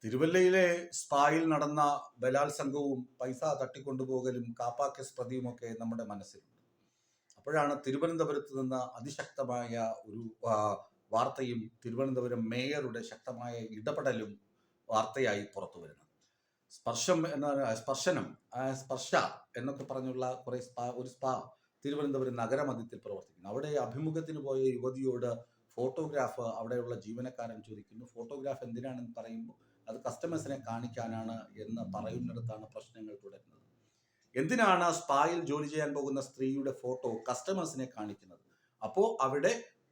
തിരുവല്ലയിലെ സ്പായിൽ നടന്ന ബലാത്സംഗവും പൈസ തട്ടിക്കൊണ്ടുപോകലും കാപ്പ കേസ് പ്രതിയുമൊക്കെ നമ്മുടെ മനസ്സിലുണ്ട്. അപ്പോഴാണ് തിരുവനന്തപുരത്ത് നിന്ന് അതിശക്തമായ ഒരു വാർത്തയും തിരുവനന്തപുരം മേയറുടെ ശക്തമായ ഇടപെടലും വാർത്തയായി പുറത്തു വരുന്നത്. സ്പർശ എന്നൊക്കെ പറഞ്ഞുള്ള ഒരു സ്പാ തിരുവനന്തപുരം നഗരമധ്യത്തിൽ പ്രവർത്തിക്കുന്നു. അവിടെ അഭിമുഖത്തിന് പോയ യുവതിയോട് ഫോട്ടോഗ്രാഫ് അവിടെയുള്ള ജീവനക്കാരൻ ചോദിക്കുന്നു. ഫോട്ടോഗ്രാഫ് എന്തിനാണെന്ന് പറയുമ്പോൾ അത് കസ്റ്റമേഴ്സിനെ കാണിക്കാനാണ് എന്ന് പറയുന്നിടത്താണ് പ്രശ്നങ്ങൾ തുടരുന്നത്. എന്തിനാണ് സ്പായിൽ ജോലി ചെയ്യാൻ പോകുന്ന സ്ത്രീയുടെ ഫോട്ടോ കസ്റ്റമേഴ്സിനെ കാണിക്കുന്നത്? അപ്പോൾ അവിടെ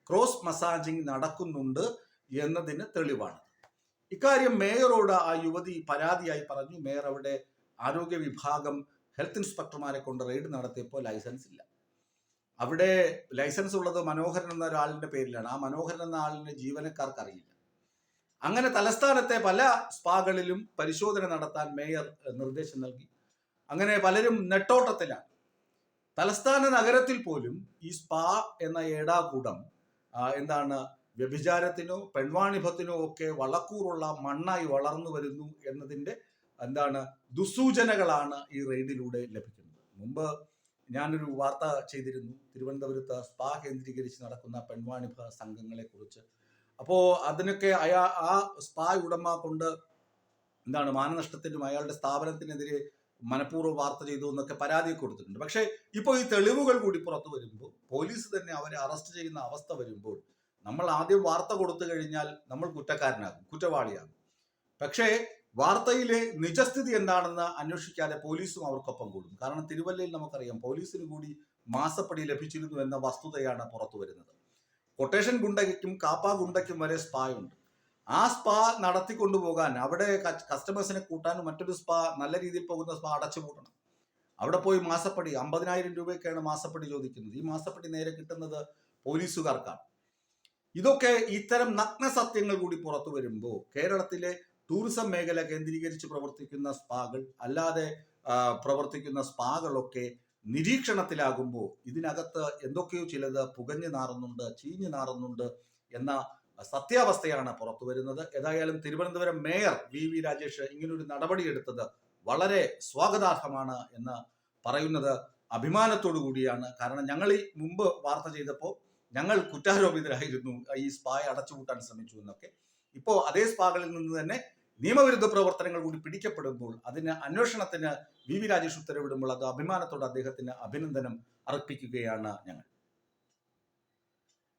ക്രോസ് മസാജിങ് നടക്കുന്നുണ്ട് എന്നതിന് തെളിവാണ്. ഇക്കാര്യം മേയറോട് ആ യുവതി പരാതിയായി പറഞ്ഞു. മേയർ അവിടെ ആരോഗ്യ വിഭാഗം ഹെൽത്ത് ഇൻസ്പെക്ടർമാരെ കൊണ്ട് റെയ്ഡ് നടത്തിയപ്പോൾ ലൈസൻസ് ഇല്ല. അവിടെ ലൈസൻസ് ഉള്ളത് മനോഹരൻ എന്ന ഒരാളിന്റെ പേരിലാണ്. ആ മനോഹരൻ എന്ന ആളിന്റെ ജീവനക്കാർക്ക് അറിയില്ല. അങ്ങനെ തലസ്ഥാനത്തെ പല സ്പാകളിലും പരിശോധന നടത്താൻ മേയർ നിർദ്ദേശം നൽകി. അങ്ങനെ പലരും നെട്ടോട്ടത്തിലാണ്. തലസ്ഥാന നഗരത്തിൽ പോലും ഈ സ്പാ എന്ന ഏടാകൂടം വ്യഭിചാരത്തിനോ പെൺവാണിഭത്തിനോ ഒക്കെ വളക്കൂറുള്ള മണ്ണായി വളർന്നു വരുന്നു എന്നതിൻ്റെ ദുസൂചനകളാണ് ഈ റെയ്ഡിലൂടെ ലഭിക്കുന്നത്. മുമ്പ് ഞാനൊരു വാർത്ത ചെയ്തിരുന്നു തിരുവനന്തപുരത്ത് സ്പാ കേന്ദ്രീകരിച്ച് നടക്കുന്ന പെൺവാണിഭ സംഘങ്ങളെ കുറിച്ച്. അപ്പോൾ അതിനൊക്കെ ആ സ്പാ ഉടമ കൊണ്ട് മാനനഷ്ടത്തിനും അയാളുടെ സ്ഥാപനത്തിനെതിരെ മനഃപൂർവ്വം വാർത്ത ചെയ്തു എന്നൊക്കെ പരാതി കൊടുത്തിട്ടുണ്ട്. പക്ഷേ ഇപ്പോൾ ഈ തെളിവുകൾ കൂടി പുറത്തു വരുമ്പോൾ പോലീസ് തന്നെ അവരെ അറസ്റ്റ് ചെയ്യുന്ന അവസ്ഥ വരുമ്പോൾ നമ്മൾ ആദ്യം വാർത്ത കൊടുത്തു കഴിഞ്ഞാൽ നമ്മൾ കുറ്റക്കാരനാകും, കുറ്റവാളിയാകും. പക്ഷേ വാർത്തയിലെ നിജസ്ഥിതി എന്താണെന്ന് അന്വേഷിക്കാതെ പോലീസും അവർക്കൊപ്പം കൂടും. കാരണം തിരുവല്ലയിൽ നമുക്കറിയാം പോലീസിന് കൂടി മാസപ്പടി ലഭിച്ചിരുന്നു എന്ന വസ്തുതയാണ് പുറത്തു വരുന്നത്. കൊട്ടേഷൻ ഗുണ്ടയ്ക്കും കാപ്പ ഗുണ്ടയ്ക്കും വരെ സ്പാ ഉണ്ട്. ആ സ്പാ നടത്തിക്കൊണ്ടുപോകാൻ അവിടെ കസ്റ്റമേഴ്സിനെ കൂട്ടാനും മറ്റൊരു സ്പാ നല്ല രീതിയിൽ പോകുന്ന സ്പാ അടച്ചുപൂട്ടണം. അവിടെ പോയി മാസപ്പടി 50,000 രൂപയ്ക്കാണ് മാസപ്പടി ചോദിക്കുന്നത്. ഈ മാസപ്പടി നേരെ കിട്ടുന്നത് പോലീസുകാർക്കാണ്. ഇതൊക്കെ ഇത്തരം നഗ്ന സത്യങ്ങൾ കൂടി പുറത്തു വരുമ്പോൾ കേരളത്തിലെ ടൂറിസം മേഖല കേന്ദ്രീകരിച്ച് പ്രവർത്തിക്കുന്ന സ്പാകൾ അല്ലാതെ പ്രവർത്തിക്കുന്ന സ്പാകളൊക്കെ നിരീക്ഷണത്തിലാകുമ്പോൾ ഇതിനകത്ത് എന്തൊക്കെയോ ചിലത് പുകഞ്ഞു നാറുന്നുണ്ട്, ചീഞ്ഞു നാറുന്നുണ്ട് എന്ന സത്യാവസ്ഥയാണ് പുറത്തു വരുന്നത്. ഏതായാലും തിരുവനന്തപുരം മേയർ വി രാജേഷ് ഇങ്ങനൊരു നടപടിയെടുത്തത് വളരെ സ്വാഗതാർഹമാണ് എന്ന് പറയുന്നത് അഭിമാനത്തോടു കൂടിയാണ്. കാരണം ഞങ്ങൾ ഈ മുമ്പ് വാർത്ത ചെയ്തപ്പോൾ ഞങ്ങൾ കുറ്റാരോപിതരായിരുന്നു, ഈ സ്പായെ അടച്ചുപൂട്ടാൻ ശ്രമിച്ചു എന്നൊക്കെ. ഇപ്പോൾ അതേ സ്പാകളിൽ നിന്ന് തന്നെ നിയമവിരുദ്ധ പ്രവർത്തനങ്ങൾ കൂടി പിടിക്കപ്പെടുമ്പോൾ അതിന് അന്വേഷണത്തിന് വി രാജേഷ് ഉത്തരവിടുമ്പോൾ അത് അഭിമാനത്തോടെ അദ്ദേഹത്തിന് അഭിനന്ദനം അർപ്പിക്കുകയാണ് ഞങ്ങൾ.